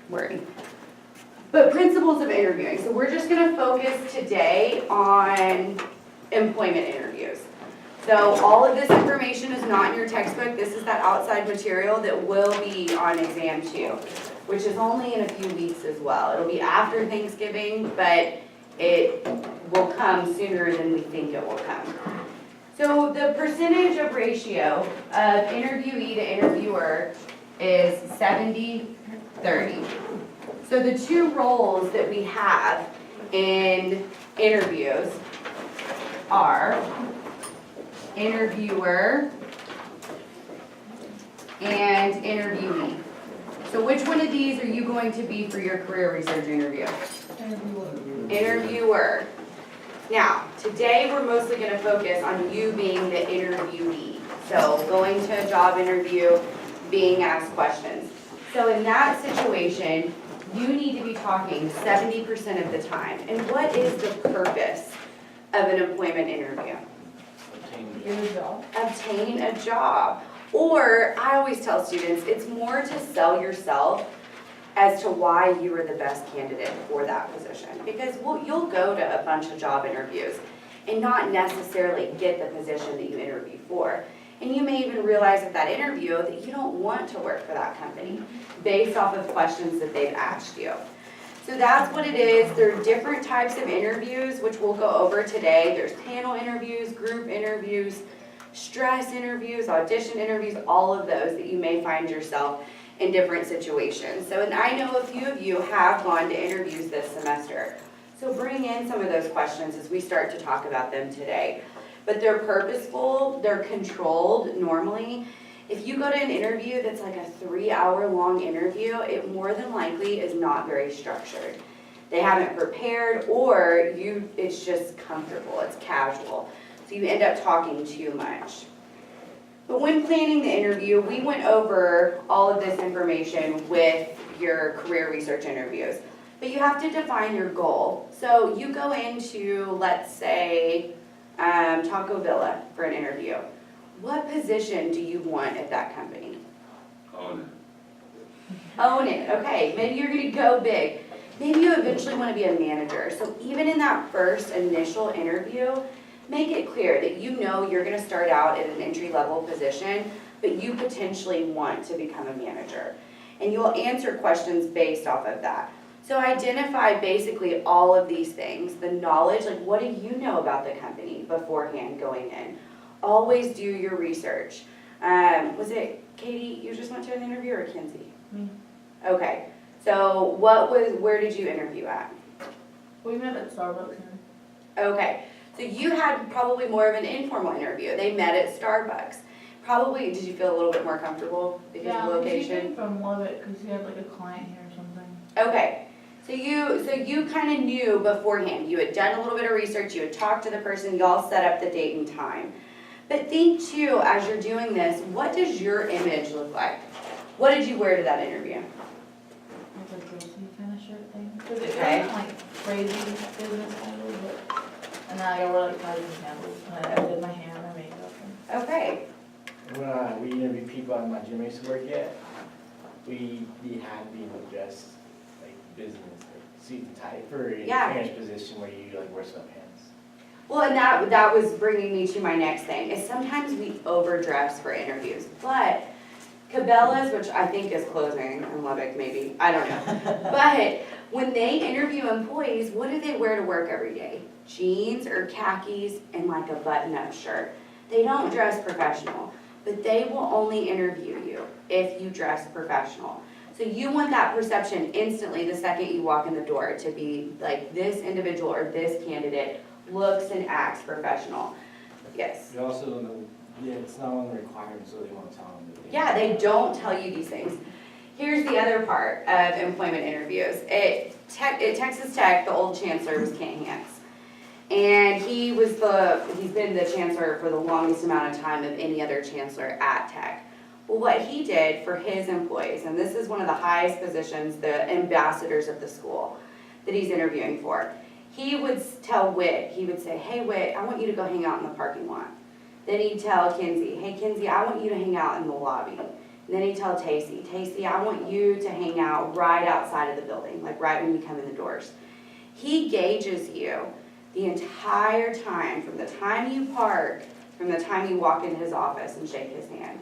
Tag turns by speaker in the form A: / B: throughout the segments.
A: worry. But principles of interviewing. So we're just going to focus today on employment interviews. So all of this information is not in your textbook. This is that outside material that will be on exam 2, which is only in a few weeks as well. It'll be after Thanksgiving, but it will come sooner than we think it will come. So the percentage of ratio of interviewee to interviewer is 70-30. So the two roles that we have in interviews are interviewer and interviewee. So which one of these are you going to be for your career research interview? Interviewer. Now, today we're mostly going to focus on you being the interviewee. So going to a job interview, being asked questions. So in that situation, you need to be talking 70% of the time. And what is the purpose of an employment interview? Obtain a job. Or, I always tell students, it's more to sell yourself as to why you are the best candidate for that position. Because you'll go to a bunch of job interviews and not necessarily get the position that you interviewed for. And you may even realize at that interview that you don't want to work for that company based off of questions that they've asked you. So that's what it is. There are different types of interviews, which we'll go over today. There's panel interviews, group interviews, stress interviews, audition interviews, all of those that you may find yourself in different situations. So, and I know a few of you have gone to interviews this semester. So bring in some of those questions as we start to talk about them today. But they're purposeful, they're controlled normally. If you go to an interview that's like a 3-hour-long interview, it more than likely is not very structured. They haven't prepared, or it's just comfortable, it's casual. So you end up talking too much. But when planning the interview, we went over all of this information with your career research interviews. But you have to define your goal. So you go into, let's say, Taco Villa for an interview. What position do you want at that company?
B: Own it.
A: Own it, okay. Maybe you're gonna go big. Maybe you eventually wanna be a manager. So even in that first initial interview, make it clear that you know you're gonna start out at an entry-level position, but you potentially want to become a manager. And you'll answer questions based off of that. So identify basically all of these things, the knowledge, like what do you know about the company beforehand going in? Always do your research. Was it Katie, you just went to an interview, or Kinsey?
C: Me.
A: Okay, so where did you interview at?
C: We met at Starbucks.
A: Okay, so you had probably more of an informal interview. They met at Starbucks. Probably, did you feel a little bit more comfortable because of the
C: She
A: location?
C: came from Lubbock because she had like a client here or something.
A: Okay, so you kind of knew beforehand. You had done a little bit of research, you had talked to the person, y'all set up the date and time. But think too, as you're doing this, what does your image look like? What did you wear to that interview?
C: It's like a dressy kind of shirt thing. Because it
A: Okay.
C: wasn't like crazy business kind of, but, and then I wore like cardigan sandals, and I did my hair and my makeup.
A: Okay,
D: When we interview people at my gym I used to work at, we had to be dressed like business, like suit and tie for a
A: Yeah.
D: parent's position where you like wear sweatpants.
A: well, and that was bringing me to my next thing, is sometimes we overdress for interviews. But Cabela's, which I think is closing in Lubbock maybe, I don't know. But when they interview employees, what do they wear to work every day? Jeans or khakis and like a button-up shirt. They don't dress professional, but they will only interview you if you dress professional. So you want that perception instantly the second you walk in the door to be like this individual or this candidate looks and acts professional. Yes.
D: You also don't know, yeah, it's not one of the requirements, so they won't tell them. That
A: Yeah, they don't tell you these things. Here's the other part of employment interviews. At Texas Tech, the old chancellor was Kent Hance. And he's been the chancellor for the longest amount of time of any other chancellor at Tech. Well, what he did for his employees, and this is one of the highest positions, the ambassadors of the school that he's interviewing for, he would tell Whit, he would say, hey Whit, I want you to go hang out in the parking lot. Then he'd tell Kinsey, hey Kinsey, I want you to hang out in the lobby. And then he'd tell Tacey, I want you to hang out right outside of the building, like right when you come in the doors. He gauges you the entire time, from the time you park, from the time you walk into his office and shake his hand.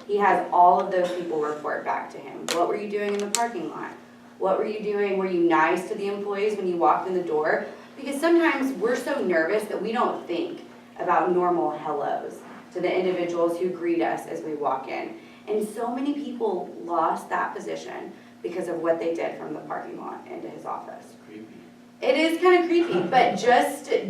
A: He has all of those people report back to him. What were you doing in the parking lot? What were you doing? Were you nice to the employees when you walked in the door? Because sometimes we're so nervous that we don't think about normal hellos to the individuals who greet us as we walk in. And so many people lost that position because of what they did from the parking lot into his office.
D: Creepy.
A: It is kind of creepy, but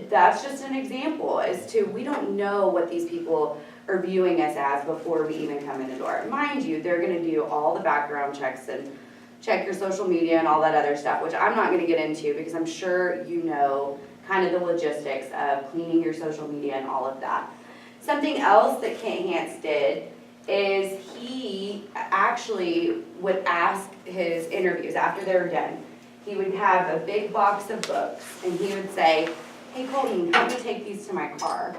A: that's just an example as to we don't know what these people are viewing us as before we even come in the door. Mind you, they're gonna do all the background checks and check your social media and all that other stuff, which I'm not gonna get into because I'm sure you know kind of the logistics of cleaning your social media and all of that. Something else that Kent Hance did is he actually would ask his interviews after they were done. He would have a big box of books and he would say, hey Colton, help me take these to my car.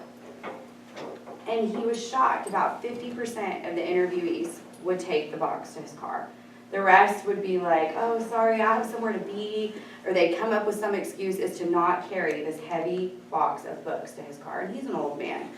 A: And he was shocked, about 50% of the interviewees would take the box to his car. The rest would be like, oh, sorry, I have somewhere to be, or they'd come up with some excuse as to not carry this heavy box of books to his car. And he's an old man,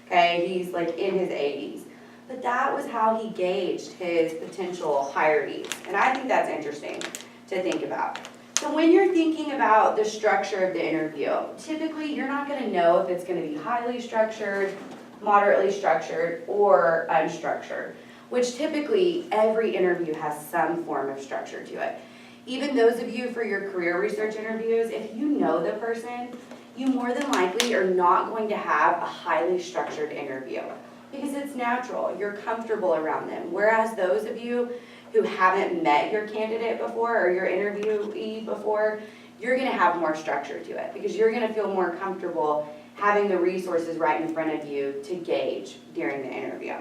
A: okay? He's like in his 80s. But that was how he gauged his potential hirees. And I think that's interesting to think about. So when you're thinking about the structure of the interview, typically you're not gonna know if it's gonna be highly structured, moderately structured, or unstructured, which typically every interview has some form of structure to it. Even those of you for your career research interviews, if you know the person, you more than likely are not going to have a highly structured interview because it's natural, you're comfortable around them. Whereas those of you who haven't met your candidate before or your interviewee before, you're gonna have more structure to it because you're gonna feel more comfortable having the resources right in front of you to gauge during the interview.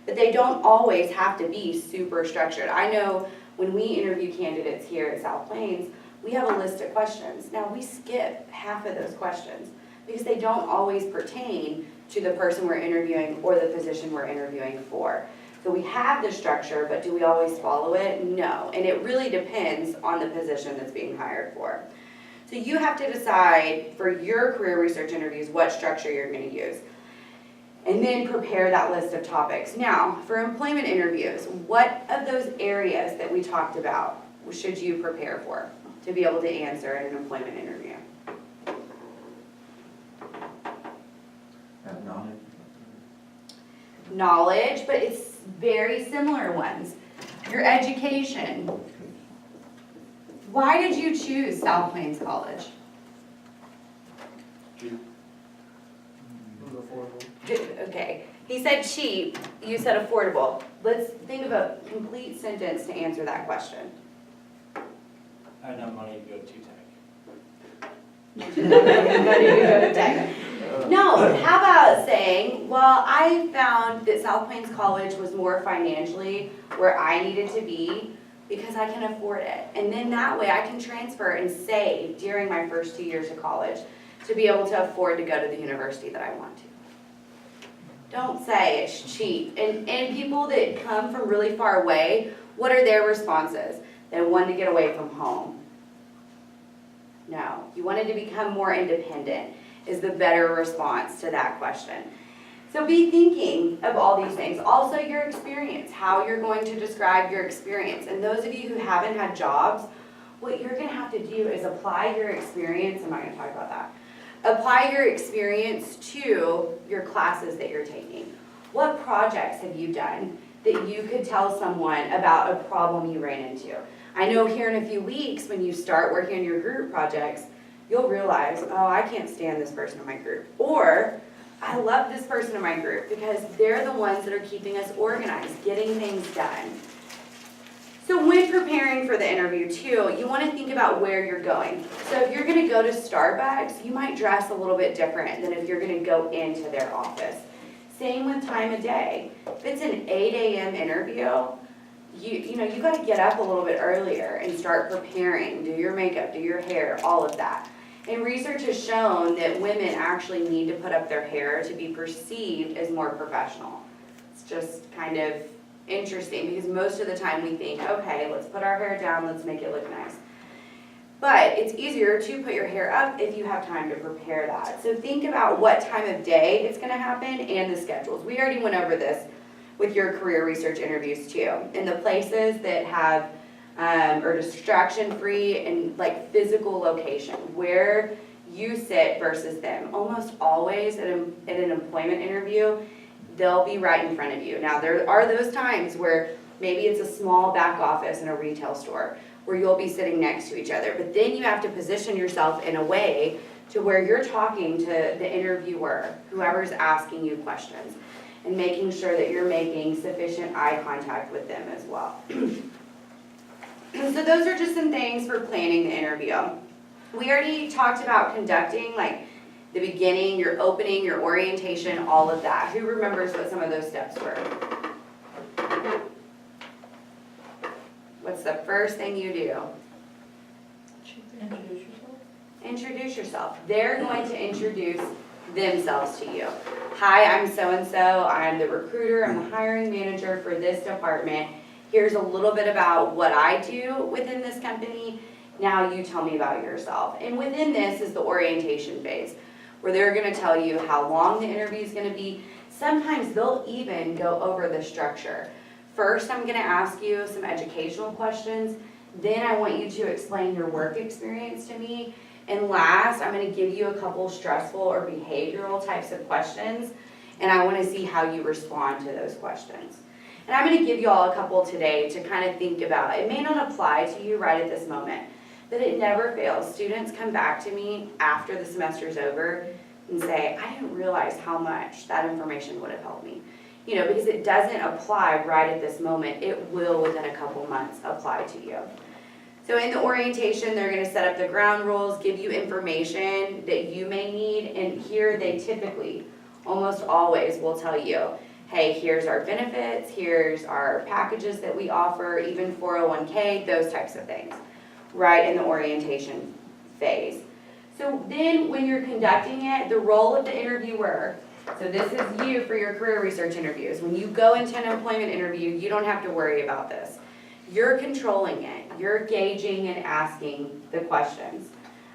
A: But they don't always have to be super structured. I know when we interview candidates here at South Plains, we have a list of questions. Now we skip half of those questions because they don't always pertain to the person we're interviewing or the position we're interviewing for. So we have the structure, but do we always follow it? No, and it really depends on the position that's being hired for. So you have to decide for your career research interviews what structure you're going to use. And then prepare that list of topics. Now, for employment interviews, what of those areas that we talked about should you prepare for to be able to answer in an employment interview?
E: Knowledge.
A: Knowledge, but it's very similar ones. Your education. Why did you choose South Plains College? Okay, he said cheap, you said affordable. Let's think of a complete sentence to answer that question.
D: I had enough money to go to Tech.
A: No, how about saying, well, I found that South Plains College was more financially where I needed to be because I can afford it. And then that way I can transfer and save during my first 2 years of college to be able to afford to go to the university that I want to. Don't say it's cheap. And people that come from really far away, what are their responses? They want to get away from home. No, you wanted to become more independent is the better response to that question. So be thinking of all these things. Also your experience, how you're going to describe your experience. And those of you who haven't had jobs, what you're gonna have to do is apply your experience, I'm not gonna talk about that. Apply your experience to your classes that you're taking. What projects have you done that you could tell someone about a problem you ran into? I know here in a few weeks when you start working on your group projects, you'll realize, oh, I can't stand this person in my group. Or, I love this person in my group because they're the ones that are keeping us organized, getting things done. So when preparing for the interview too, you want to think about where you're going. So if you're going to go to Starbucks, you might dress a little bit different than if you're going to go into their office. Same with time of day. If it's an 8 a.m. interview, you got to get up a little bit earlier and start preparing, do your makeup, do your hair, all of that. And research has shown that women actually need to put up their hair to be perceived as more professional. It's just kind of interesting because most of the time we think, okay, let's put our hair down, let's make it look nice. But it's easier to put your hair up if you have time to prepare that. So think about what time of day it's gonna happen and the schedules. We already went over this with your career research interviews too. In the places that have, or distraction-free and like physical location, where you sit versus them. Almost always at an employment interview, they'll be right in front of you. Now, there are those times where maybe it's a small back office in a retail store where you'll be sitting next to each other, but then you have to position yourself in a way to where you're talking to the interviewer, whoever's asking you questions, and making sure that you're making sufficient eye contact with them as well. So those are just some things for planning the interview. We already talked about conducting, like the beginning, your opening, your orientation, all of that. Who remembers what some of those steps were? What's the first thing you do?
C: Introduce yourself.
A: Introduce yourself. They're going to introduce themselves to you. Hi, I'm so-and-so. I'm the recruiter. I'm the hiring manager for this department. Here's a little bit about what I do within this company. Now you tell me about yourself. And within this is the orientation phase, where they're gonna tell you how long the interview is gonna be. Sometimes they'll even go over the structure. First, I'm gonna ask you some educational questions. Then I want you to explain your work experience to me. And last, I'm gonna give you a couple stressful or behavioral types of questions. And I wanna see how you respond to those questions. And I'm gonna give you all a couple today to kind of think about. It may not apply to you right at this moment, but it never fails. Students come back to me after the semester's over and say, I didn't realize how much that information would have helped me. You know, because it doesn't apply right at this moment. It will, within a couple months, apply to you. So in the orientation, they're gonna set up the ground rules, give you information that you may need, and here they typically, almost always, will tell you, hey, here's our benefits, here's our packages that we offer, even 401k, those types of things, right in the orientation phase. So then when you're conducting it, the role of the interviewer, so this is you for your career research interviews. When you go into an employment interview, you don't have to worry about this. You're controlling it. You're gauging and asking the questions.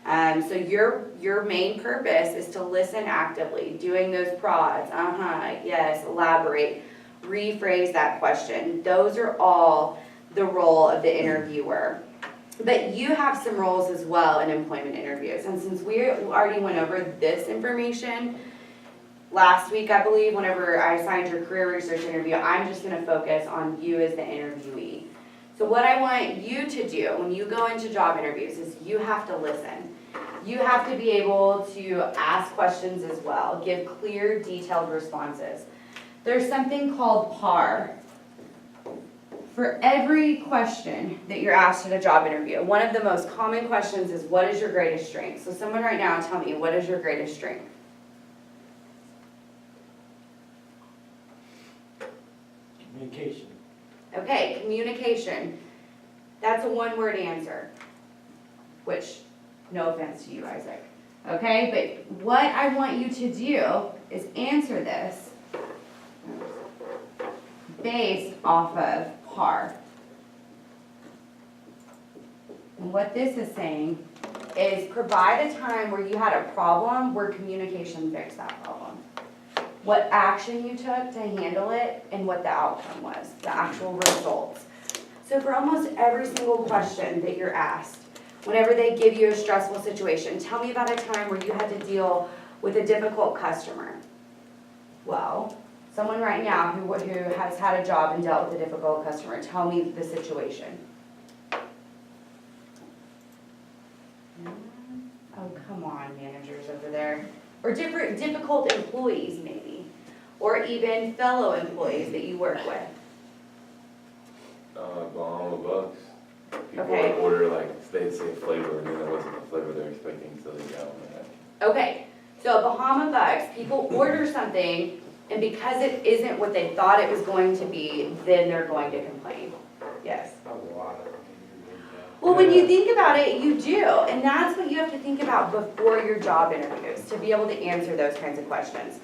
A: So your main purpose is to listen actively, doing those prods, yes, elaborate, rephrase that question. Those are all the role of the interviewer. But you have some roles as well in employment interviews. And since we already went over this information last week, I believe, whenever I assigned your career research interview, I'm just gonna focus on you as the interviewee. So what I want you to do when you go into job interviews is you have to listen. You have to be able to ask questions as well, give clear, detailed responses. There's something called PAR. For every question that you're asked at a job interview, one of the most common questions is, what is your greatest strength? So someone right now tell me, what is your greatest strength?
D: Communication.
A: Okay, communication. That's a one-word answer, which, no offense to you, Isaac. Okay, but what I want you to do is answer this based off of PAR. And what this is saying is provide a time where you had a problem where communication fixed that problem. What action you took to handle it and what the outcome was, the actual results. So for almost every single question that you're asked, whenever they give you a stressful situation, tell me about a time where you had to deal with a difficult customer. Well, someone right now who has had a job and dealt with a difficult customer, tell me the situation. Oh, come on, managers over there. Or difficult employees maybe, or even fellow employees that you work with.
B: Bahama Bucks. People
A: Okay.
B: would order, like, they'd say flavor, and then it wasn't the flavor they were expecting, so they got on that.
A: Okay, so Bahama Bucks, people order something, and because it isn't what they thought it was going to be, then they're going to complain. Yes.
D: A lot of them.
A: Well, when you think about it, you do, and that's what you have to think about before your job interviews, to be able to answer those kinds of questions.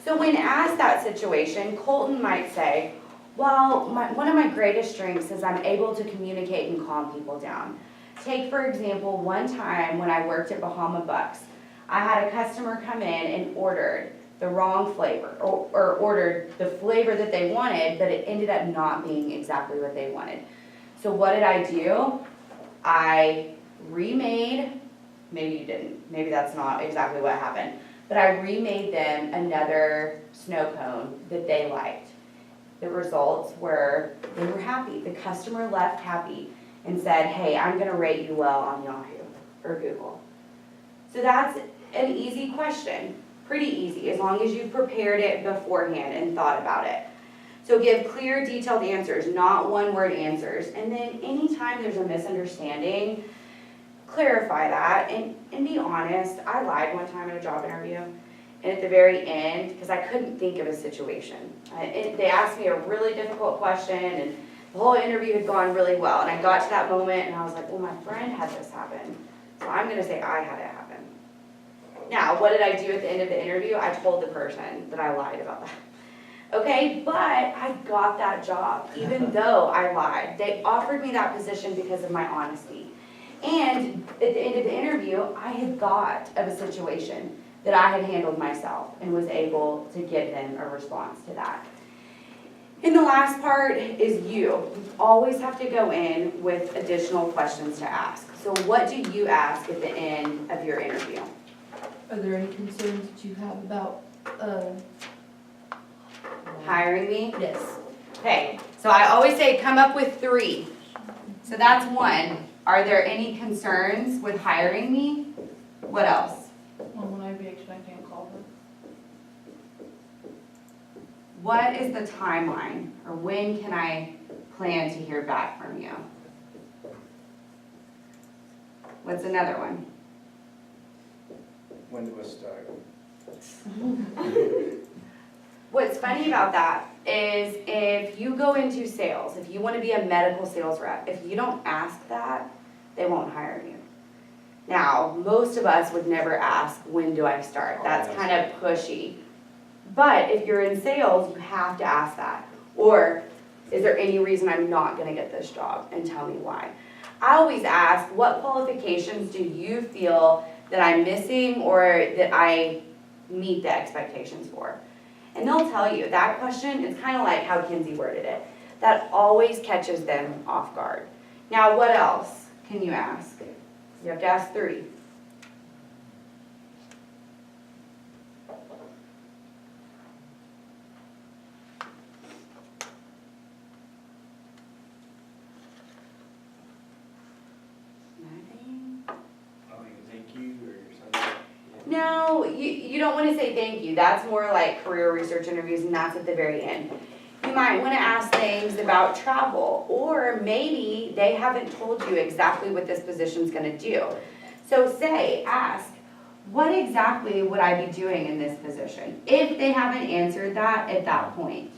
A: So when asked that situation, Colton might say, Well, one of my greatest strengths is I'm able to communicate and calm people down. Take, for example, one time when I worked at Bahama Bucks, I had a customer come in and ordered the wrong flavor, or ordered the flavor that they wanted, but it ended up not being exactly what they wanted. So what did I do? I remade, maybe you didn't, maybe that's not exactly what happened, but I remade them another snow cone that they liked. The results were, they were happy. The customer left happy and said, hey, I'm gonna rate you well on Yahoo or Google. So that's an easy question, pretty easy, as long as you prepared it beforehand and thought about it. So give clear, detailed answers, not one-word answers. And then anytime there's a misunderstanding, clarify that and be honest. I lied one time in a job interview, and at the very end, because I couldn't think of a situation, they asked me a really difficult question, and the whole interview had gone really well, and I got to that moment, and I was like, well, my friend had this happen, so I'm going to say I had it happen. Now, what did I do at the end of the interview? I told the person that I lied about that. Okay, but I got that job, even though I lied. They offered me that position because of my honesty. And at the end of the interview, I had thought of a situation that I had handled myself and was able to give them a response to that. And the last part is you. You always have to go in with additional questions to ask. So what do you ask at the end of your interview?
C: Are there any concerns that you have about,
A: Hiring me?
C: yes,
A: Okay, so I always say come up with 3. So that's 1. Are there any concerns with hiring me? What else?
C: when would I be expecting a call from?
A: What is the timeline, or when can I plan to hear back from you? What's another one?
D: When do we start?
A: What's funny about that is if you go into sales, if you want to be a medical sales rep, if you don't ask that, they won't hire you. Now, most of us would never ask, when do I start? That's kind of pushy. But if you're in sales, you have to ask that. Or, is there any reason I'm not going to get this job? And tell me why. I always ask, what qualifications do you feel that I'm missing or that I meet the expectations for? And they'll tell you. That question, it's kind of like how Kinsey worded it. That always catches them off guard. Now, what else can you ask? You have to ask 3. Nothing?
D: Thank you or something?
A: No, you don't want to say thank you. That's more like career research interviews, and that's at the very end. You might want to ask things about travel, or maybe they haven't told you exactly what this position's going to do. So ask, what exactly would I be doing in this position? If they haven't answered that at that point,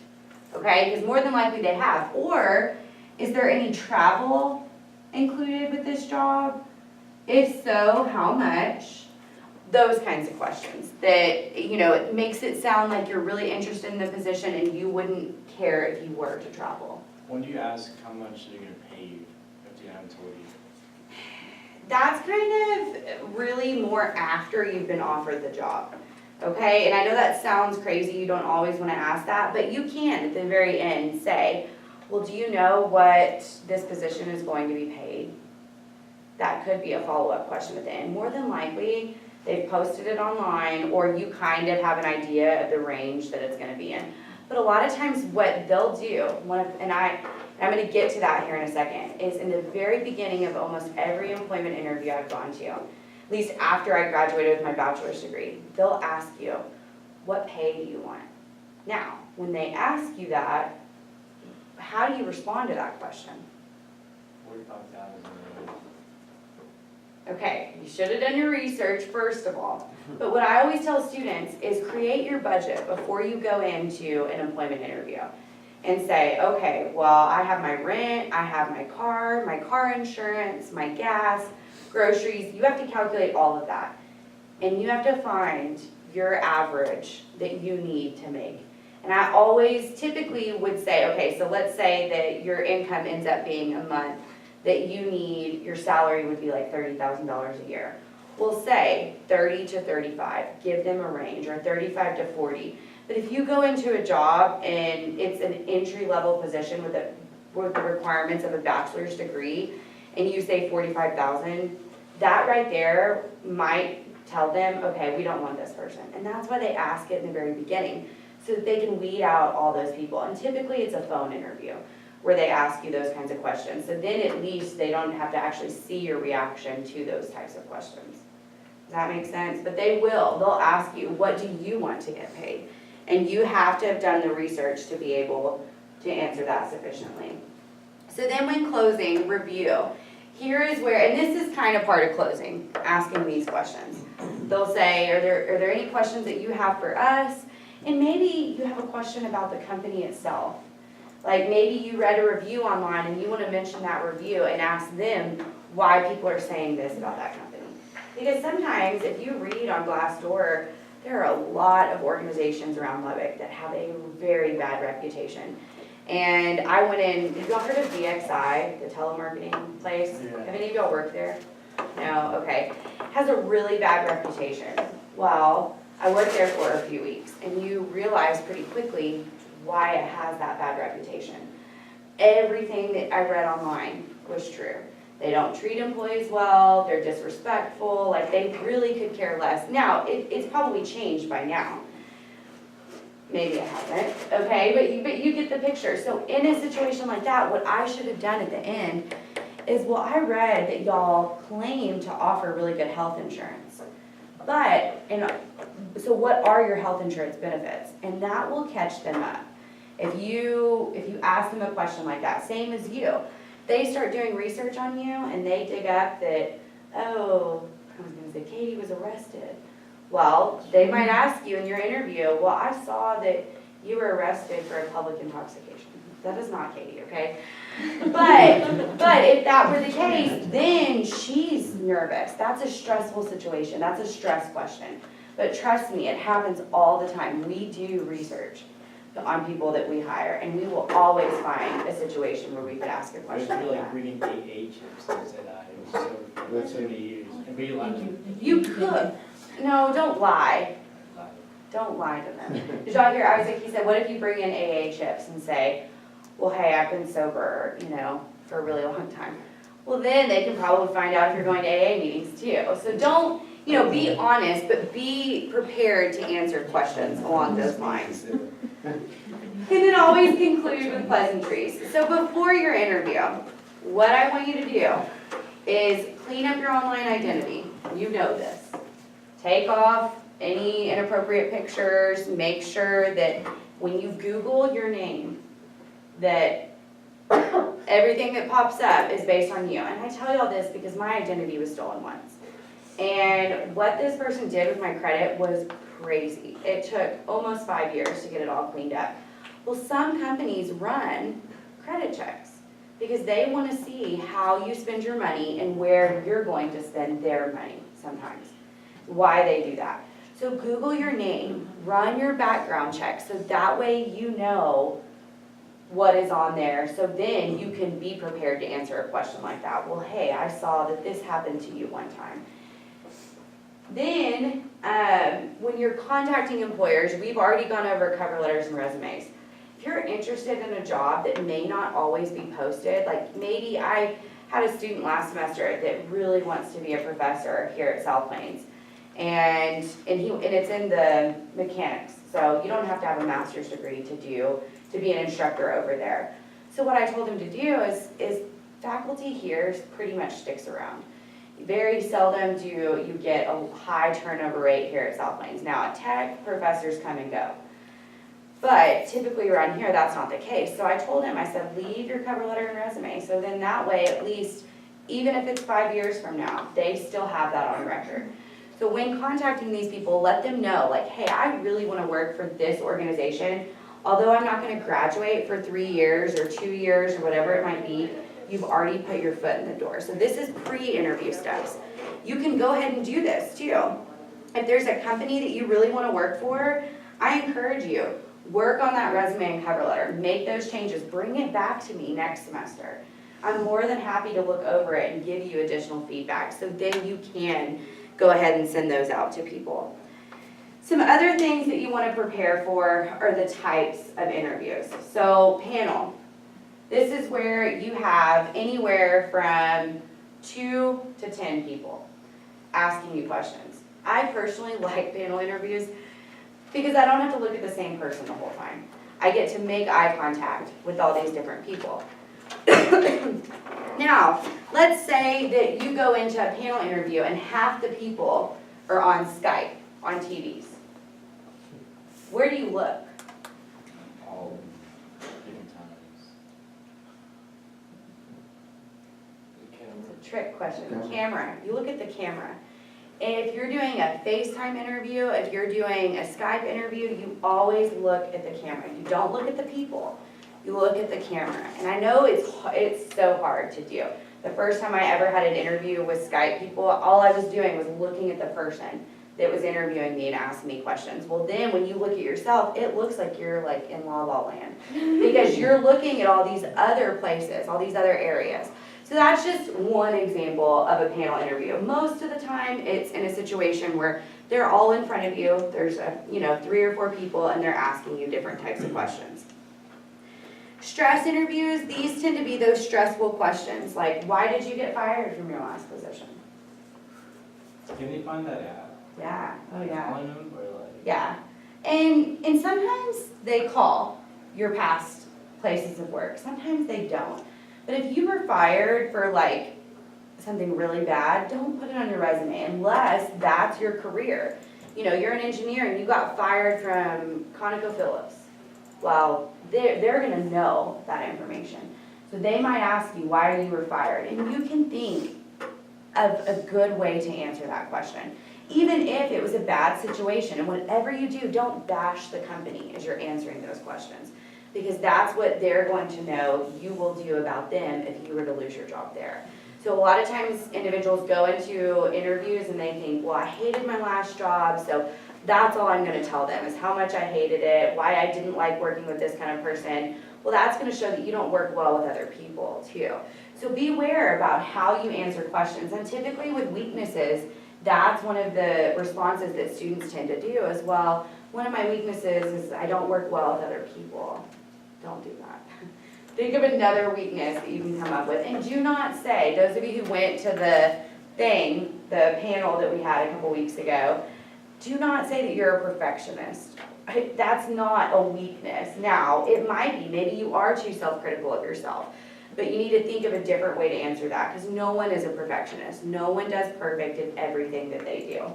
A: okay? Because more than likely they have. Or, is there any travel included with this job? If so, how much? Those kinds of questions that, it makes it sound like you're really interested in the position and you wouldn't care if you were to travel.
D: When do you ask how much they're gonna pay you if they haven't told you?
A: That's kind of really more after you've been offered the job, okay? And I know that sounds crazy, you don't always want to ask that, but you can at the very end say, well, do you know what this position is going to be paid? That could be a follow-up question at the end. More than likely, they've posted it online, or you kind of have an idea of the range that it's going to be in. But a lot of times what they'll do, and I'm going to get to that here in a second, is in the very beginning of almost every employment interview I've gone to, at least after I graduated with my bachelor's degree, they'll ask you, what pay do you want? Now, when they ask you that, how do you respond to that question?
D: 45,000.
A: Okay, you should have done your research first of all. But what I always tell students is create your budget before you go into an employment interview. And say, okay, well, I have my rent, I have my car insurance, my gas, groceries. You have to calculate all of that. And you have to find your average that you need to make. And I always typically would say, okay, so let's say that your income ends up being a month that you need, your salary would be like $30,000 a year. We'll say 30 to 35, give them a range, or 35 to 40. But if you go into a job and it's an entry-level position with the requirements of a bachelor's degree, and you say 45,000, that right there might tell them, okay, we don't want this person. And that's why they ask it in the very beginning, so that they can weed out all those people. And typically it's a phone interview where they ask you those kinds of questions. So then at least they don't have to actually see your reaction to those types of questions. Does that make sense? But they will. They'll ask you, what do you want to get paid? And you have to have done the research to be able to answer that sufficiently. So then when closing, review. Here is where, and this is kind of part of closing, asking these questions. They'll say, are there any questions that you have for us? And maybe you have a question about the company itself. Like maybe you read a review online and you want to mention that review and ask them why people are saying this about that company. Because sometimes if you read on Glassdoor, there are a lot of organizations around Lubbock that have a very bad reputation. And I went in, have y'all heard of DXI, the telemarketing place?
D: Yeah.
A: Have any of y'all worked there? No, okay. Has a really bad reputation. Well, I worked there for a few weeks and you realize pretty quickly why it has that bad reputation. Everything that I read online was true. They don't treat employees well, they're disrespectful, like they really could care less. Now, it's probably changed by now. Maybe it hasn't, okay, but you get the picture. So in a situation like that, what I should have done at the end is, well, I read that y'all claim to offer really good health insurance. But, so what are your health insurance benefits? And that will catch them up. If you ask them a question like that, same as you, they start doing research on you and they dig up that, oh, I was gonna say Katie was arrested. Well, they might ask you in your interview, well, I saw that you were arrested for a public intoxication. That is not Katie, okay? But if that were the case, then she's nervous. That's a stressful situation. That's a stress question. But trust me, it happens all the time. We do research on people that we hire, and we will always find a situation where we could ask a
D: I
A: question
D: feel
A: like
D: like
A: that.
D: reading AA chips and said it was so many years. And be like,
A: You could. No, don't lie. Don't lie to them. Did y'all hear Isaac? He said, what if you bring in AA chips and say, well, hey, I've been sober, for a really long time. Well, then they can probably find out if you're going to AA meetings too. So don't, be honest, but be prepared to answer questions along those lines. And then always conclude with pleasantries. So before your interview, what I want you to do is clean up your online identity. You know this. Take off any inappropriate pictures. Make sure that when you Google your name, that everything that pops up is based on you. And I tell you all this because my identity was stolen once. And what this person did with my credit was crazy. It took almost 5 years to get it all cleaned up. Well, some companies run credit checks because they want to see how you spend your money and where you're going to spend their money sometimes. Why they do that. So Google your name, run your background check, so that way you know what is on there, so then you can be prepared to answer a question like that. Well, hey, I saw that this happened to you one time. Then, when you're contacting employers, we've already gone over cover letters and resumes. If you're interested in a job that may not always be posted, like maybe I had a student last semester that really wants to be a professor here at South Plains. And it's in the mechanics, so you don't have to have a master's degree to be an instructor over there. So what I told him to do is faculty here pretty much sticks around. Very seldom do you get a high turnover rate here at South Plains. Now at Tech, professors come and go. But typically around here, that's not the case. So I told him, I said, leave your cover letter and resume. So then that way, at least, even if it's 5 years from now, they still have that on record. So when contacting these people, let them know, like, hey, I really want to work for this organization. Although I'm not going to graduate for 3 years or 2 years or whatever it might be, you've already put your foot in the door. So this is pre-interview steps. You can go ahead and do this too. If there's a company that you really want to work for, I encourage you, Work on that resume and cover letter, make those changes, bring it back to me next semester. I'm more than happy to look over it and give you additional feedback, so then you can go ahead and send those out to people. Some other things that you want to prepare for are the types of interviews. So panel, this is where you have anywhere from 2 to 10 people asking you questions. I personally like panel interviews because I don't have to look at the same person the whole time. I get to make eye contact with all these different people. Now, let's say that you go into a panel interview and half the people are on Skype, on TVs. Where do you look?
D: All different times. The camera.
A: It's a trick question. Camera. You look at the camera. If you're doing a FaceTime interview, if you're doing a Skype interview, you always look at the camera. You don't look at the people. You look at the camera. And I know it's so hard to do. The first time I ever had an interview with Skype people, all I was doing was looking at the person that was interviewing me and asking me questions. Well, then when you look at yourself, it looks like you're like in La La Land because you're looking at all these other places, all these other areas. So that's just one example of a panel interview. Most of the time, it's in a situation where they're all in front of you. There's 3 or 4 people, and they're asking you different types of questions. Stress interviews, these tend to be those stressful questions, like why did you get fired from your last position?
D: Can they find that out?
A: Yeah, oh yeah.
D: On them or like?
A: Yeah, and sometimes they call your past places of work, sometimes they don't. But if you were fired for like something really bad, don't put it on your resume unless that's your career. You know, you're an engineer and you got fired from ConocoPhillips. Well, they're gonna know that information. So they might ask you why you were fired, and you can think of a good way to answer that question. Even if it was a bad situation, and whatever you do, don't bash the company as you're answering those questions. Because that's what they're going to know you will do about them if you were to lose your job there. So a lot of times individuals go into interviews and they think, well, I hated my last job, so that's all I'm gonna tell them is how much I hated it, why I didn't like working with this kind of person. Well, that's gonna show that you don't work well with other people too. So be aware about how you answer questions, and typically with weaknesses, that's one of the responses that students tend to do as well. One of my weaknesses is I don't work well with other people. Don't do that. Think of another weakness that you can come up with. And do not say, those of you who went to the panel that we had a couple weeks ago, do not say that you're a perfectionist. That's not a weakness. Now, it might be, maybe you are too self-critical of yourself, but you need to think of a different way to answer that, because no one is a perfectionist. No one does perfect in everything that they do.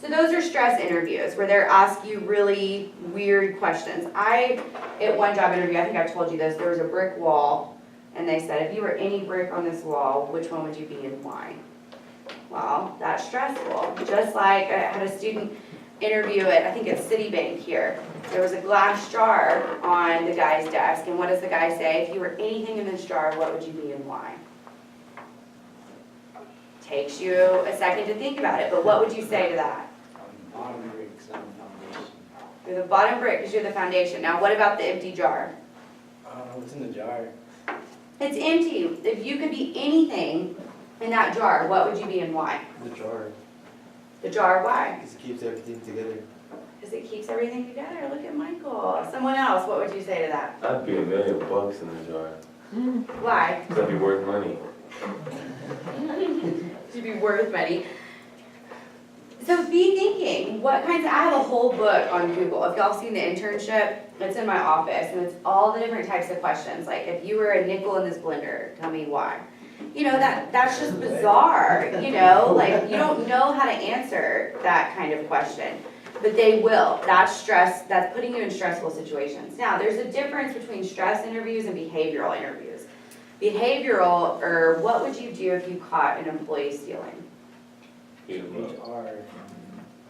A: So those are stress interviews where they're asking you really weird questions. At one job interview, I think I've told you this, there was a brick wall, and they said, if you were any brick on this wall, which one would you be and why? Well, that's stressful. Just like I had a student interview at, I think it's Citibank here. There was a glass jar on the guy's desk, and what does the guy say? If you were anything in this jar, what would you be and why? Takes you a second to think about it, but what would you say to that?
D: Bottom bricks on the foundation.
A: You're the bottom brick because you're the foundation. Now what about the empty jar?
D: What's in the jar?
A: It's empty. If you could be anything in that jar, what would you be and why?
E: The jar,
A: The jar, why?
E: because it keeps everything together.
A: Because it keeps everything together. Look at Michael. Someone else, what would you say to that?
B: I'd be $1 million in the jar,
A: Why?
B: that'd be worth money.
A: To be worth money. So be thinking, what kinds of, I have a whole book on Google. If y'all seen the internship, it's in my office, and it's all the different types of questions. Like, if you were a nickel in this blender, tell me why. You know, that's just bizarre, you know? Like, you don't know how to answer that kind of question. But they will. That's stress, that's putting you in stressful situations. Now, there's a difference between stress interviews and behavioral interviews. Behavioral, or what would you do if you caught an employee stealing?
B: Beat 'em up.
D: HR.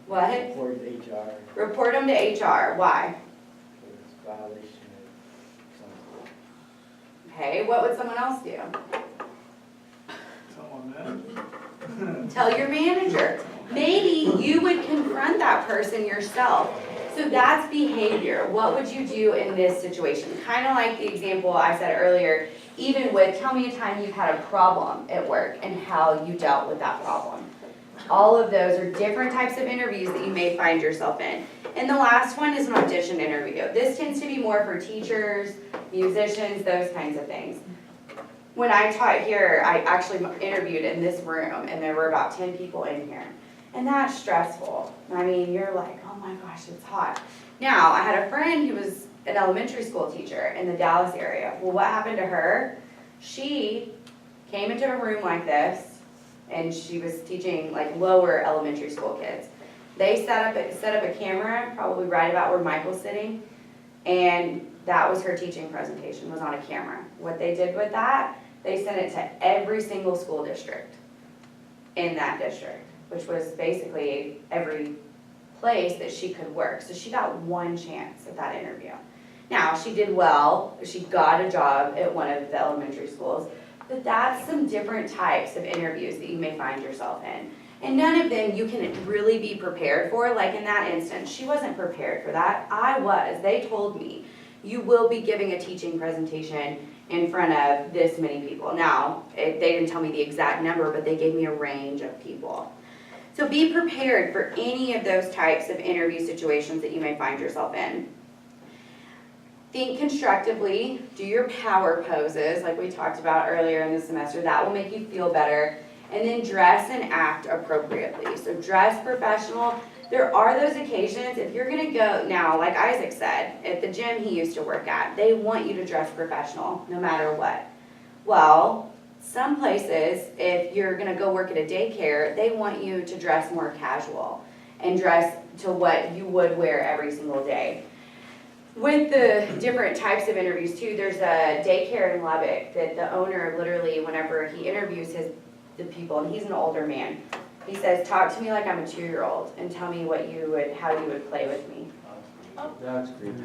A: What?
D: Report to HR.
A: Report them to HR. Why?
D: It's violation of something.
A: Okay, what would someone else do?
D: Someone
A: Tell your manager. Maybe you would confront that person yourself. So So that's behavior. What would you do in this situation? Kind of like the example I said earlier, even with, tell me a time you've had a problem at work and how you dealt with that problem. All of those are different types of interviews that you may find yourself in. And the last one is an audition interview. This tends to be more for teachers, musicians, those kinds of things. When I taught here, I actually interviewed in this room, and there were about 10 people in here. And that's stressful. I mean, you're like, oh my gosh, it's hot. Now, I had a friend who was an elementary school teacher in the Dallas area. Well, what happened to her? She came into a room like this, and she was teaching like lower elementary school kids. They set up a camera, probably right about where Michael's sitting, and that was her teaching presentation, was on a camera. What they did with that, they sent it to every single school district in that district, which was basically every place that she could work. So she got one chance at that interview. Now, she did well, she got a job at one of the elementary schools, but that's some different types of interviews that you may find yourself in. And none of them you can really be prepared for. Like in that instance, she wasn't prepared for that. I was. They told me, you will be giving a teaching presentation in front of this many people. Now, they didn't tell me the exact number, but they gave me a range of people. So be prepared for any of those types of interview situations that you may find yourself in. Think constructively, do your power poses like we talked about earlier in the semester. That will make you feel better. And then dress and act appropriately. So dress professional. There are those occasions, if you're gonna go, now like Isaac said, at the gym he used to work at, they want you to dress professional no matter what. Well, some places, if you're gonna go work at a daycare, they want you to dress more casual and dress to what you would wear every single day. With the different types of interviews too, there's a daycare in Lubbock that the owner literally, whenever he interviews the people, and he's an older man, he says, talk to me like I'm a 2-year-old and tell me how you would play with me.
B: That's creepy.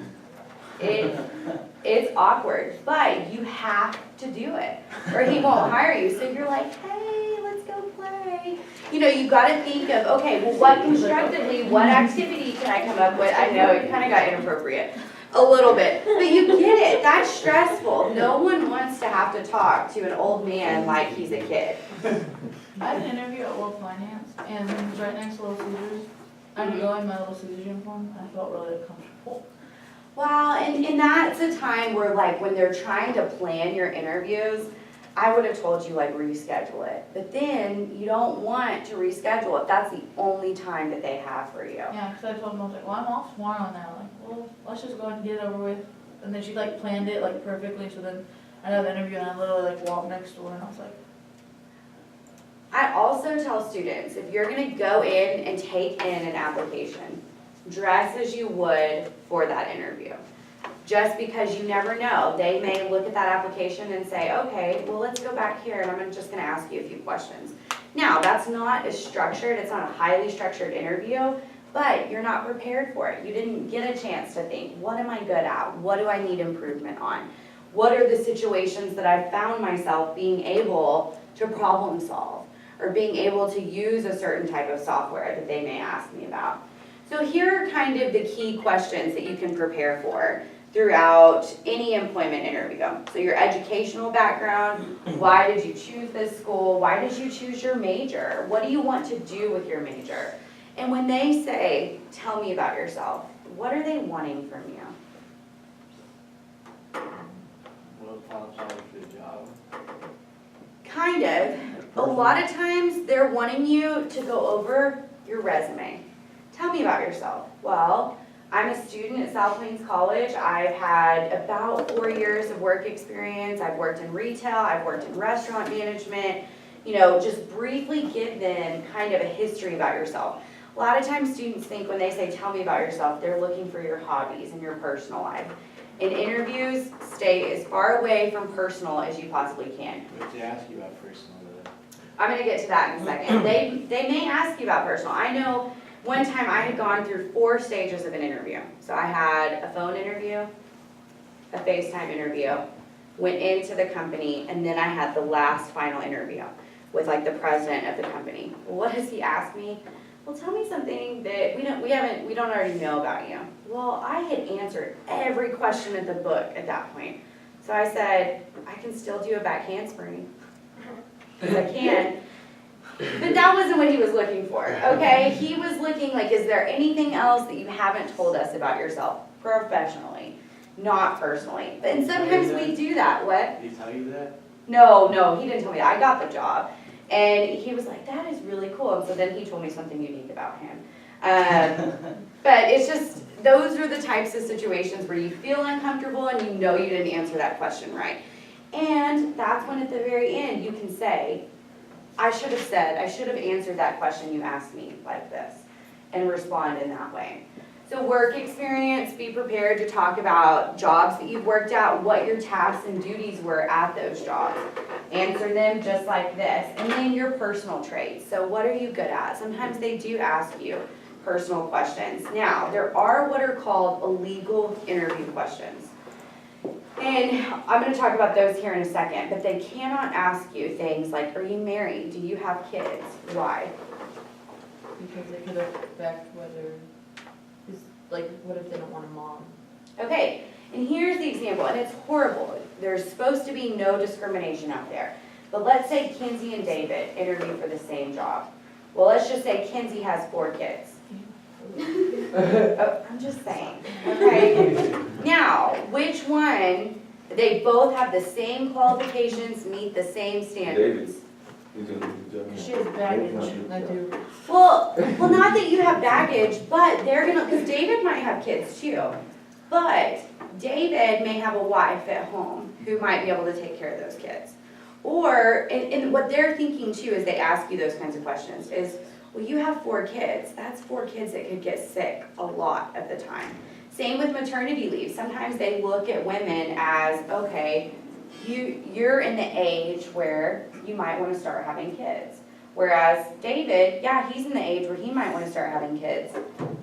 A: It's awkward, but you have to do it, or he won't hire you. So you're like, hey, let's go play. You know, you gotta think of, okay, well, what constructively, what activity can I come up with? I know, it kind of got inappropriate. A little bit, but you get it, that's stressful. No one wants to have to talk to an old man like he's a kid.
C: I had an interview at World Finance, and it was right next to Little Caesars. I had to go in my Little Caesars uniform, and I felt really uncomfortable.
A: Well, and that's a time where like when they're trying to plan your interviews, I would have told you like reschedule it. But then you don't want to reschedule it. That's the only time that they have for you.
C: Yeah, because I told them, I was like, well, I'm off tomorrow now. Like, well, let's just go ahead and get it over with. And then she like planned it like perfectly, so then I had an interview and I literally like walked next door and I was like,
A: I also tell students, if you're gonna go in and take in an application, dress as you would for that interview. Just because you never know, they may look at that application and say, okay, well, let's go back here and I'm just gonna ask you a few questions. Now, that's not as structured, it's not a highly structured interview, but you're not prepared for it. You didn't get a chance to think, what am I good at? What do I need improvement on? What are the situations that I've found myself being able to problem solve or being able to use a certain type of software that they may ask me about? So here are kind of the key questions that you can prepare for throughout any employment interview. So your educational background, why did you choose this school? Why did you choose your major? What do you want to do with your major? And when they say, tell me about yourself, what are they wanting from you?
D: What qualifies for the job?
A: Kind of. A lot of times they're wanting you to go over your resume. Tell me about yourself. Well, I'm a student at South Plains College. I've had about 4 years of work experience. I've worked in retail, I've worked in restaurant management. You know, just briefly give them kind of a history about yourself. A lot of times students think when they say, tell me about yourself, they're looking for your hobbies and your personal life. In interviews, stay as far away from personal as you possibly can.
D: What they ask you about personal though?
A: I'm gonna get to that in a second. They may ask you about personal. I know one time I had gone through 4 stages of an interview. So I had a phone interview, a FaceTime interview, went into the company, and then I had the last final interview with like the president of the company. What does he ask me? well, tell me something that we don't already know about you. Well, I had answered every question in the book at that point. So I said, I can still do a back handspring. Because I can. But that wasn't what he was looking for, okay? He was looking like, is there anything else that you haven't told us about yourself professionally, not personally? And sometimes we do that. What?
D: Did he tell you that?
A: No, he didn't tell me that. I got the job. And he was like, that is really cool. And so then he told me something unique about him. But it's just, those are the types of situations where you feel uncomfortable and you know you didn't answer that question right. And that's when at the very end you can say, I should have answered that question you asked me like this, and respond in that way. So work experience, be prepared to talk about jobs that you've worked at, what your tasks and duties were at those jobs. Answer them just like this. And then your personal traits. So what are you good at? Sometimes they do ask you personal questions. Now, there are what are called illegal interview questions. And I'm going to talk about those here in a second, but they cannot ask you things like, are you married? Do you have kids? Why?
E: Because it could affect whether, like, what if they don't want a mom?
A: Okay, and here's the example, and it's horrible. There's supposed to be no discrimination out there. But let's say Kinsey and David interview for the same job. Well, let's just say Kinsey has 4 kids. Oh, I'm just saying, okay? Now, which one, they both have the same qualifications, meet the same standards?
B: He's doing a good job.
C: She has baggage.
E: I do.
A: Well, not that you have baggage, but they're gonna, because David might have kids too. But David may have a wife at home who might be able to take care of those kids. Or, and what they're thinking too as they ask you those kinds of questions is, well, you have 4 kids. That's 4 kids that could get sick a lot of the time. Same with maternity leave. Sometimes they look at women as, okay, you're in the age where you might want to start having kids. Whereas David, yeah, he's in the age where he might want to start having kids,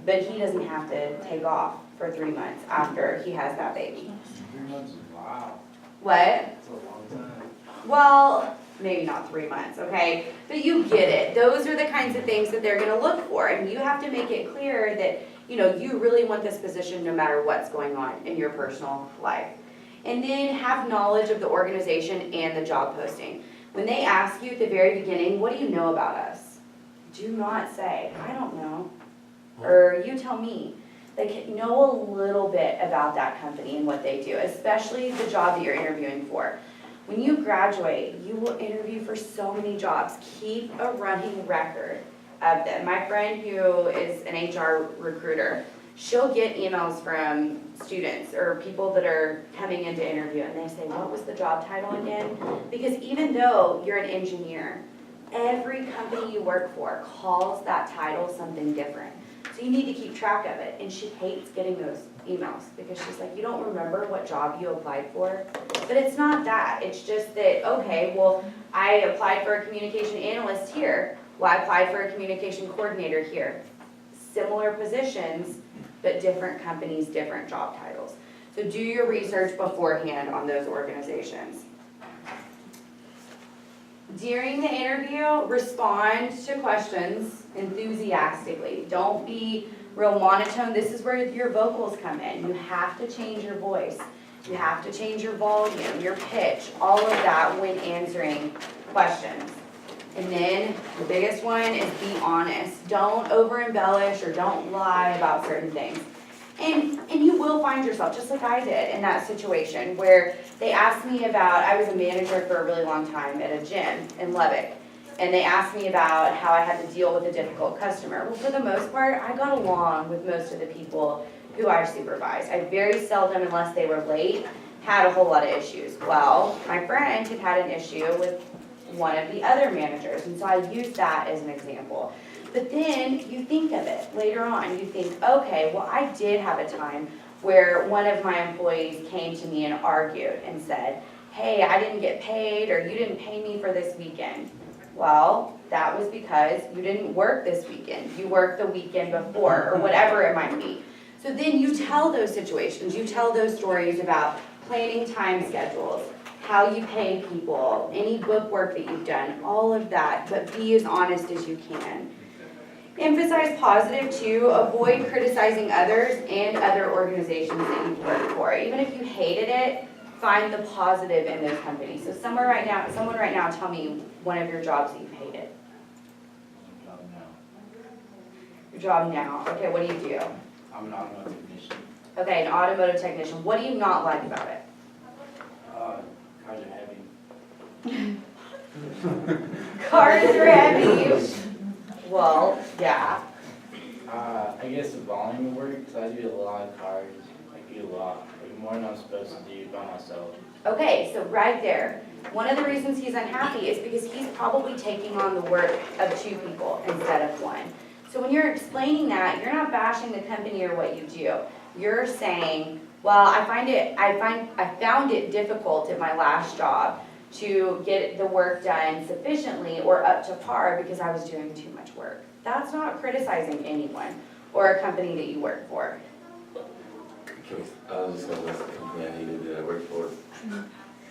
A: but he doesn't have to take off for 3 months after he has that baby.
D: 3 months is wow.
A: What?
D: That's a long time.
A: Well, maybe not 3 months, okay? But you get it. Those are the kinds of things that they're gonna look for, and you have to make it clear that, you know, you really want this position no matter what's going on in your personal life. And then have knowledge of the organization and the job posting. When they ask you at the very beginning, what do you know about us? Do not say, I don't know, or you tell me. Like, know a little bit about that company and what they do, especially the job that you're interviewing for. When you graduate, you will interview for so many jobs. Keep a running record of them. My friend who is an HR recruiter, she'll get emails from students or people that are coming in to interview, and they say, what was the job title again? Because even though you're an engineer, every company you work for calls that title something different. So you need to keep track of it. And she hates getting those emails because she's like, you don't remember what job you applied for? But it's not that. It's just that, okay, well, I applied for a communication analyst here. Well, I applied for a communication coordinator here. Similar positions, but different companies, different job titles. So do your research beforehand on those organizations. During the interview, respond to questions enthusiastically. Don't be real monotone. This is where your vocals come in. You have to change your voice. You have to change your volume, your pitch, all of that when answering questions. And then the biggest one is be honest. Don't over embellish or don't lie about certain things. And you will find yourself, just like I did in that situation where they asked me about, I was a manager for a really long time at a gym in Lubbock. And they asked me about how I had to deal with a difficult customer. Well, for the most part, I got along with most of the people who I supervised. I very seldom, unless they were late, had a whole lot of issues. Well, my friend had had an issue with one of the other managers, and so I used that as an example. But then you think of it later on. You think, okay, well, I did have a time where one of my employees came to me and argued and said, hey, I didn't get paid, or you didn't pay me for this weekend. Well, that was because you didn't work this weekend. You worked the weekend before, or whatever it might be. So then you tell those situations. You tell those stories about planning time schedules, how you pay people, any book work that you've done, all of that, but be as honest as you can. Emphasize positive too, avoid criticizing others and other organizations that you've worked for. Even if you hated it, find the positive in those companies. So someone right now tell me one of your jobs that you've hated.
D: Job now.
A: Your job now, okay, what do you do?
D: I'm an automotive technician.
A: Okay, an automotive technician, what do you not like about it?
D: Cars are heavy.
A: Cars are heavy. Well, yeah.
D: I guess the volume of work, so I do a lot of cars, I do a lot, like more than I'm supposed to do by myself.
A: Okay, so right there, one of the reasons he's unhappy is because he's probably taking on the work of 2 people instead of 1. So when you're explaining that, you're not bashing the company or what you do. You're saying, well, I found it difficult at my last job to get the work done sufficiently or up to par because I was doing too much work. That's not criticizing anyone or a company that you work for.
B: I was just gonna list the company I hated that I worked for.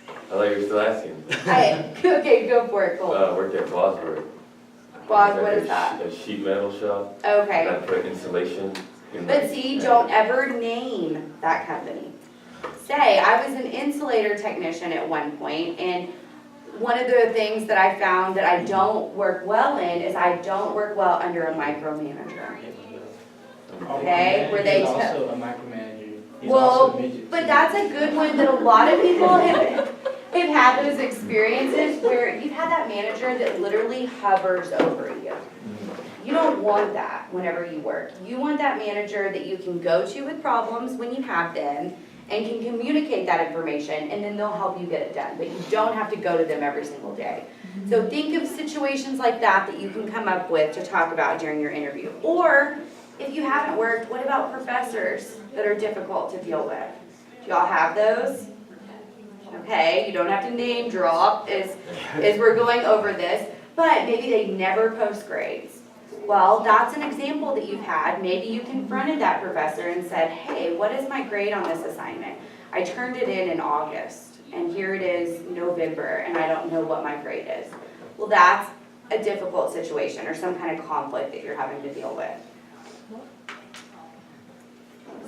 B: I thought you were still asking.
A: Okay, go for it, Cole.
B: I worked at Bosworth.
A: Boz,
B: It's
A: what
B: like
A: is that?
B: A sheet metal shop.
A: Okay.
B: I put insulation in.
A: But see, don't ever name that company. Say, I was an insulator technician at one point, and one of the things that I found that I don't work well in is I don't work well under a micromanager. Okay, where they
D: He's
A: tell-
D: also a micromanager. He's
A: Well,
D: also a midget.
A: but that's a good one that a lot of people have had those experiences where you've had that manager that literally hovers over you. You don't want that whenever you work. You want that manager that you can go to with problems when you have them and can communicate that information, and then they'll help you get it done. But you don't have to go to them every single day. So think of situations like that that you can come up with to talk about during your interview. Or if you haven't worked, what about professors that are difficult to deal with? Do y'all have those? Okay, you don't have to name drop as we're going over this, but maybe they never post grades. Well, that's an example that you've had. Maybe you confronted that professor and said, hey, what is my grade on this assignment? I turned it in August, and here it is November, and I don't know what my grade is. Well, that's a difficult situation or some kind of conflict that you're having to deal with.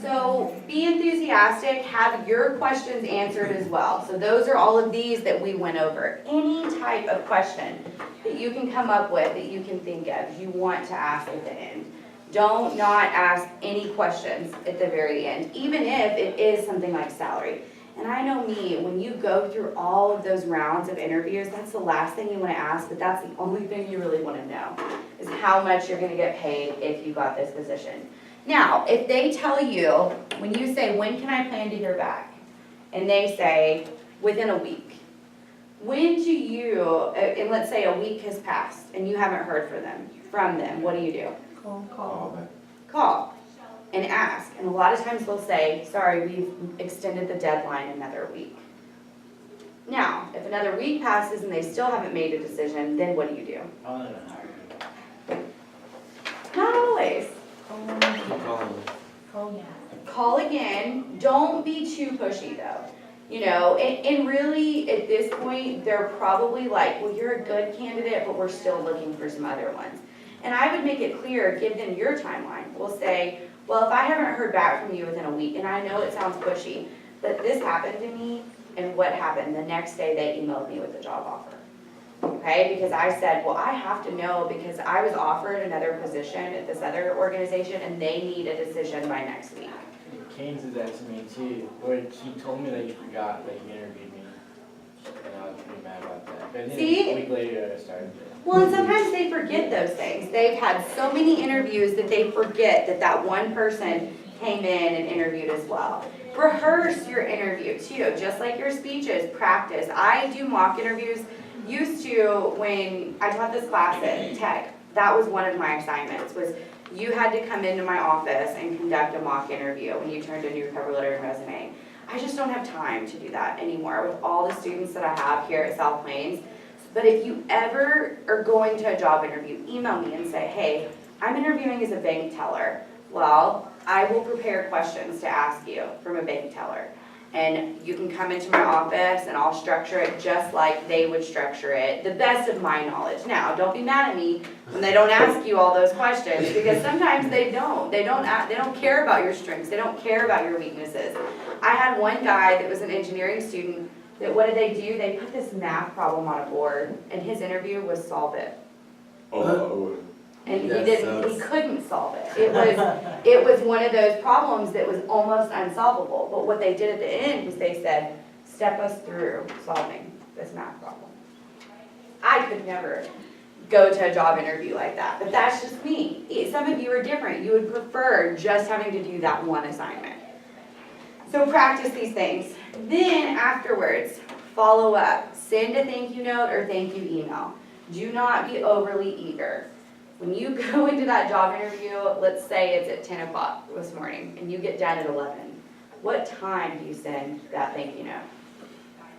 A: So be enthusiastic, have your questions answered as well. So those are all of these that we went over. Any type of question that you can come up with, that you can think of, you want to ask at the end. Don't not ask any questions at the very end, even if it is something like salary. And I know me, when you go through all of those rounds of interviews, that's the last thing you want to ask, but that's the only thing you really want to know, is how much you're going to get paid if you got this position. Now, if they tell you, when you say, when can I plan to hear back? And they say, within a week. When do you, and let's say a week has passed and you haven't heard from them, what do?
C: Call.
A: Call and ask. And a lot of times they'll say, sorry, we've extended the deadline another week. Now, if another week passes and they still haven't made a decision, then what do?
D: I'll let him hire me.
A: Not always. Call again. Don't be too pushy though. You know, and really at this point, they're probably like, well, you're a good candidate, but we're still looking for some other ones. And I would make it clear, give them your timeline. We'll say, well, if I haven't heard back from you within a week, and I know it sounds pushy, but this happened to me, and what happened? The next day they emailed me with the job offer. Okay, because I said, well, I have to know because I was offered another position at this other organization and they need a decision by next week.
D: Kane did that to me too, where he told me that he forgot that he interviewed me, and I was pretty mad about that. But then
A: See?
D: a week later I started it.
A: Well, and sometimes they forget those things. They've had so many interviews that they forget that that one person came in and interviewed as well. Rehearse your interview too, just like your speeches, practice. I do mock interviews. Used to, when I taught this class at Tech, that was one of my assignments, was you had to come into my office and conduct a mock interview when you turned in your cover letter and resume. I just don't have time to do that anymore with all the students that I have here at South Plains. But if you ever are going to a job interview, email me and say, hey, I'm interviewing as a bank teller. Well, I will prepare questions to ask you from a bank teller. And you can come into my office and I'll structure it just like they would structure it, the best of my knowledge. Now, don't be mad at me when they don't ask you all those questions, because sometimes they don't. They don't care about your strengths. They don't care about your weaknesses. I had one guy that was an engineering student that what did they do? They put this math problem on a board and his interview was solve it.
B: Oh.
A: And he
B: That
A: didn't, he
B: sucks.
A: couldn't solve it. It was one of those problems that was almost unsolvable. But what they did at the end was they said, step us through solving this math problem. I could never go to a job interview like that, but that's just me. Some of you are different. You would prefer just having to do that one assignment. So practice these things. Then afterwards, follow up. Send a thank you note or thank you email. Do not be overly eager. When you go into that job interview, let's say it's at 10 o'clock this morning and you get done at 11. What time do you send that thank you note?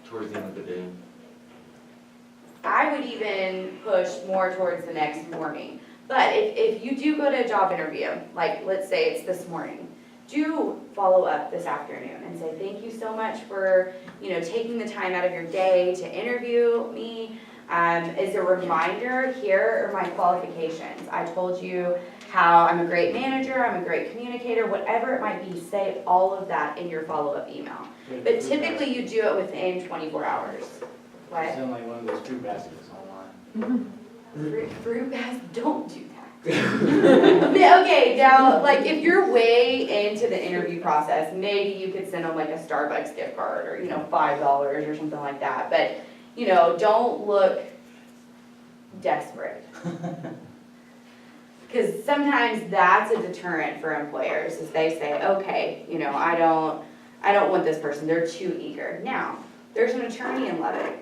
B: Towards the end of the day.
A: I would even push more towards the next morning. But if you do go to a job interview, like let's say it's this morning, do follow up this afternoon and say, thank you so much for, taking the time out of your day to interview me. As a reminder, here are my qualifications. I told you how I'm a great manager, I'm a great communicator, whatever it might be, say all of that in your follow-up email. But typically you do it within 24 hours. What?
D: Sound like one of those fruit baskets online.
A: Fruit baskets, don't do that. Okay, now, like, if you're way into the interview process, maybe you could send them like a Starbucks gift card or, $5 or something like that. But, don't look desperate. Because sometimes that's a deterrent for employers, is they say, okay, I don't want this person, they're too eager. Now, there's an attorney in Lubbock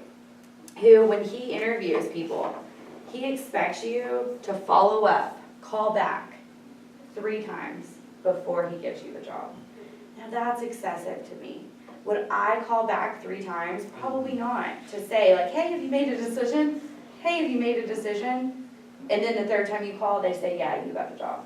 A: who, when he interviews people, he expects you to follow up, call back 3 times before he gives you the job. Now that's excessive to me. Would I call back 3 times? Probably not. To say like, hey, have you made a decision? Hey, have you made a decision? And then the 3rd time you call, they say, yeah, you got the job.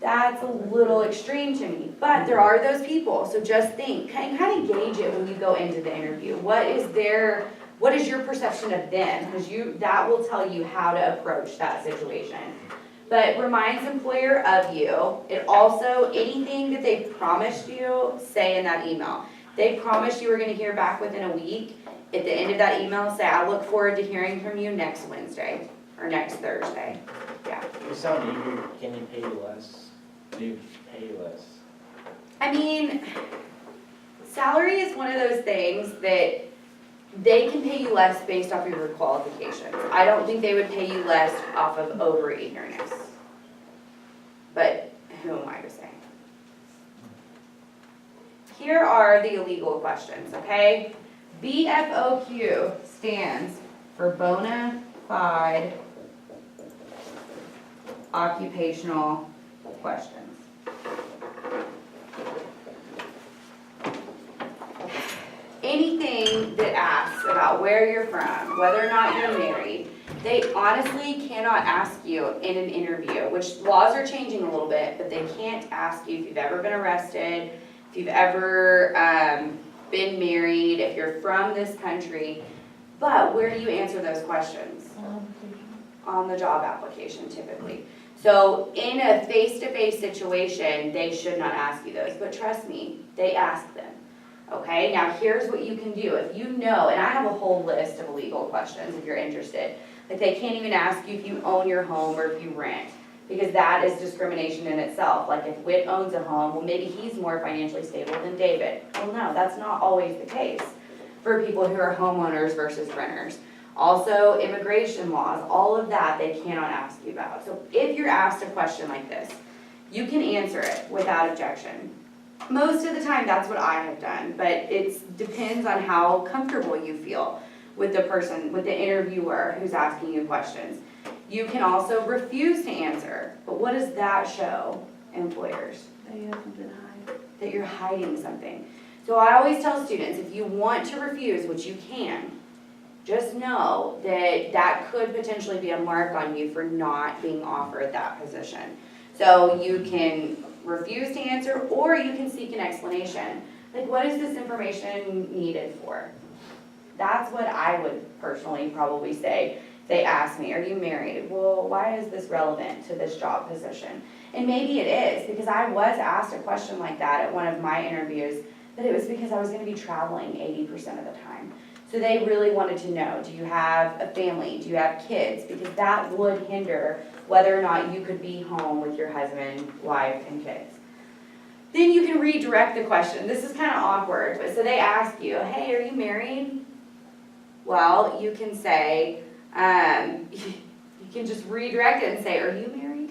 A: That's a little extreme to me, but there are those people. So just think, kind of gauge it when you go into the interview. What is your perception of them? Because that will tell you how to approach that situation. But reminds employer of you. It also, anything that they promised you, say in that email. They promised you were going to hear back within a week. At the end of that email, say, I look forward to hearing from you next Wednesday or next Thursday. Yeah.
D: You sound eager, can you pay less? Do you pay less?
A: I mean, salary is one of those things that they can pay you less based off of your qualifications. I don't think they would pay you less off of over-eagerness. But who am I to say? Here are the illegal questions, okay? BFOQ stands for bona fide occupational questions. Anything that asks about where you're from, whether or not you're married, they honestly cannot ask you in an interview, which laws are changing a little bit, but they can't ask you if you've ever been arrested, if you've ever been married, if you're from this country. But where do you answer those questions? On the job application, typically. So in a face-to-face situation, they should not ask you those, but trust me, they ask them. Okay, now here's what you can do. If you know, and I have a whole list of illegal questions if you're interested. Like they can't even ask you if you own your home or if you rent, because that is discrimination in itself. Like if Whit owns a home, well maybe he's more financially stable than David. Well no, that's not always the case for people who are homeowners versus renters. Also, immigration laws, all of that they cannot ask you about. So if you're asked a question like this, you can answer it without objection. Most of the time, that's what I have done, but it depends on how comfortable you feel with the person, with the interviewer who's asking you questions. You can also refuse to answer, but what does that show employers? That you have something to hide. That you're hiding something. So I always tell students, if you want to refuse, which you can, just know that that could potentially be a mark on you for not being offered that position. So you can refuse to answer, or you can seek an explanation. Like, what is this information needed for? That's what I would personally probably say. They ask me, are you married? Well, why is this relevant to this job position? And maybe it is, because I was asked a question like that at one of my interviews, but it was because I was gonna be traveling 80% of the time. So they really wanted to know, do you have a family? Do you have kids? Because that would hinder whether or not you could be home with your husband, wife, and kids. Then you can redirect the question. This is kind of awkward, but so they ask you, hey, are you married? Well, you can say, you can just redirect it and say, are you married?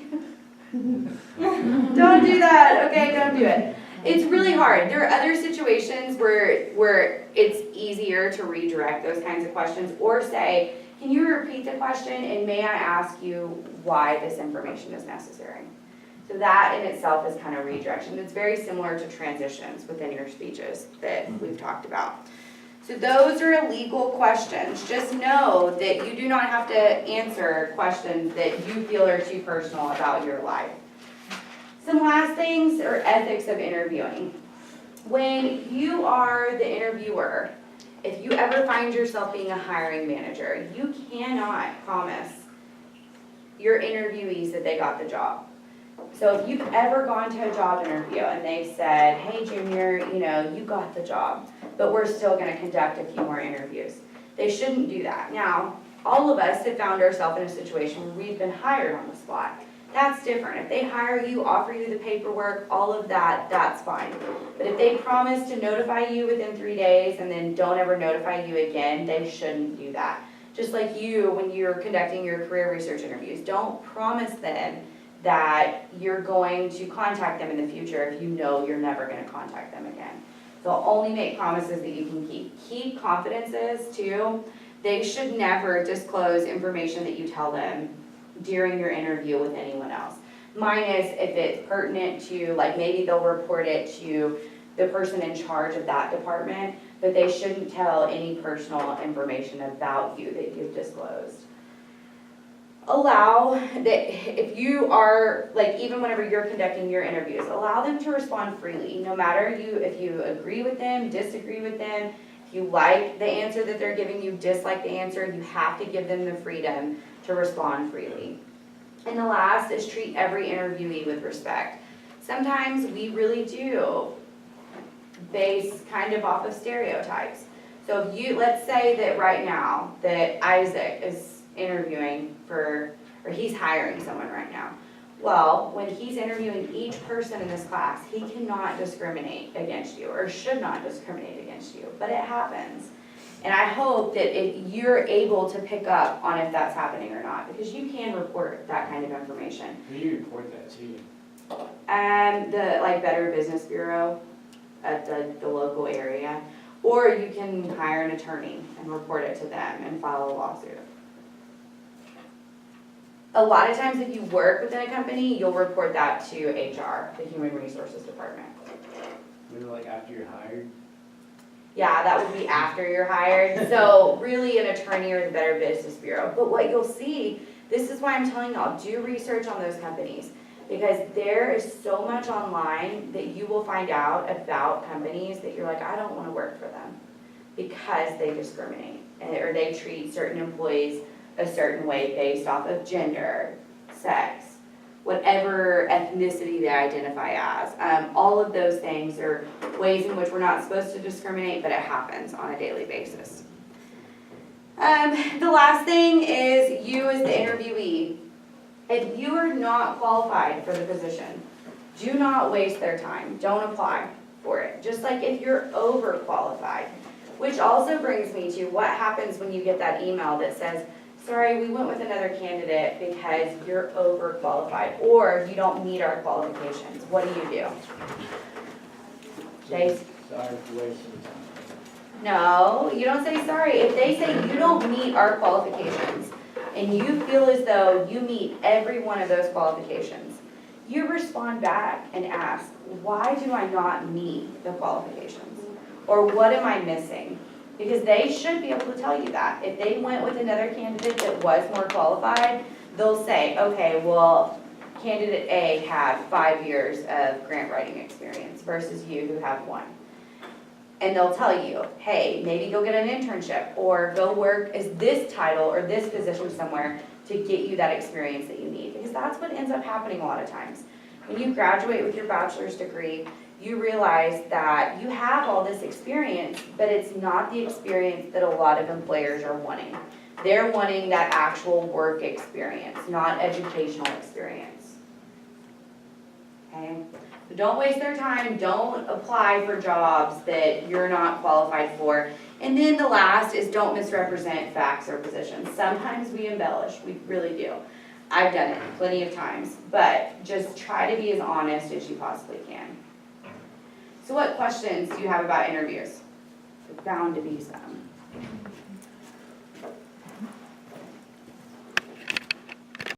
A: Don't do that, okay, don't do it. It's really hard. There are other situations where it's easier to redirect those kinds of questions, or say, can you repeat the question and may I ask you why this information is necessary? So that in itself is kind of redirection. It's very similar to transitions within your speeches that we've talked about. So those are illegal questions. Just know that you do not have to answer questions that you feel are too personal about your life. Some last things are ethics of interviewing. When you are the interviewer, if you ever find yourself being a hiring manager, you cannot promise your interviewees that they got the job. So if you've ever gone to a job interview and they've said, hey Junior, you got the job, but we're still gonna conduct a few more interviews. They shouldn't do that. Now, all of us have found ourselves in a situation where we've been hired on the spot. That's different. If they hire you, offer you the paperwork, all of that, that's fine. But if they promise to notify you within 3 days and then don't ever notify you again, they shouldn't do that. Just like you, when you're conducting your career research interviews, don't promise them that you're going to contact them in the future if you know you're never going to contact them again. So only make promises that you can keep. Keep confidences too. They should never disclose information that you tell them during your interview with anyone else. Minus if it's pertinent to, like maybe they'll report it to the person in charge of that department, but they shouldn't tell any personal information about you that you've disclosed. Allow that if you are, like even whenever you're conducting your interviews, allow them to respond freely, no matter if you agree with them, disagree with them, if you like the answer that they're giving you, dislike the answer, you have to give them the freedom to respond freely. And the last is treat every interviewee with respect. Sometimes we really do base kind of off of stereotypes. So if you, let's say that right now that Isaac is interviewing or he's hiring someone right now. Well, when he's interviewing each person in this class, he cannot discriminate against you or should not discriminate against you, but it happens. And I hope that you're able to pick up on if that's happening or not, because you can report that kind of information.
D: Who do you report that to?
A: The Better Business Bureau at the local area, or you can hire an attorney and report it to them and file a lawsuit. A lot of times if you work within a company, you'll report that to HR, the Human Resources Department.
D: Maybe like after you're hired?
A: Yeah, that would be after you're hired. So really an attorney or the Better Business Bureau. But what you'll see, this is why I'm telling y'all, do research on those companies. Because there is so much online that you will find out about companies that you're like, I don't want to work for them. Because they discriminate. Or they treat certain employees a certain way based off of gender, sex, whatever ethnicity they identify as. All of those things are ways in which we're not supposed to discriminate, but it happens on a daily basis. The last thing is you as the interviewee. If you are not qualified for the position, do not waste their time. Don't apply for it. Just like if you're overqualified, which also brings me to what happens when you get that email that says, sorry, we went with another candidate because you're overqualified or you don't meet our qualifications. What do?
D: Sorry for wasting time.
A: No, you don't say sorry. If they say you don't meet our qualifications and you feel as though you meet every one of those qualifications, you respond back and ask, why do I not meet the qualifications? Or what am I missing? Because they should be able to tell you that. If they went with another candidate that was more qualified, they'll say, okay, well, candidate A had 5 years of grant writing experience versus you who have 1. And they'll tell you, hey, maybe go get an internship, or go work as this title or this position somewhere to get you that experience that you need, because that's what ends up happening a lot of times. When you graduate with your bachelor's degree, you realize that you have all this experience, but it's not the experience that a lot of employers are wanting. They're wanting that actual work experience, not educational experience. Okay? So don't waste their time, don't apply for jobs that you're not qualified for. And then the last is don't misrepresent facts or positions. Sometimes we embellish, we really do. I've done it plenty of times, but just try to be as honest as you possibly can. So what questions do you have about interviews? There's bound to be some.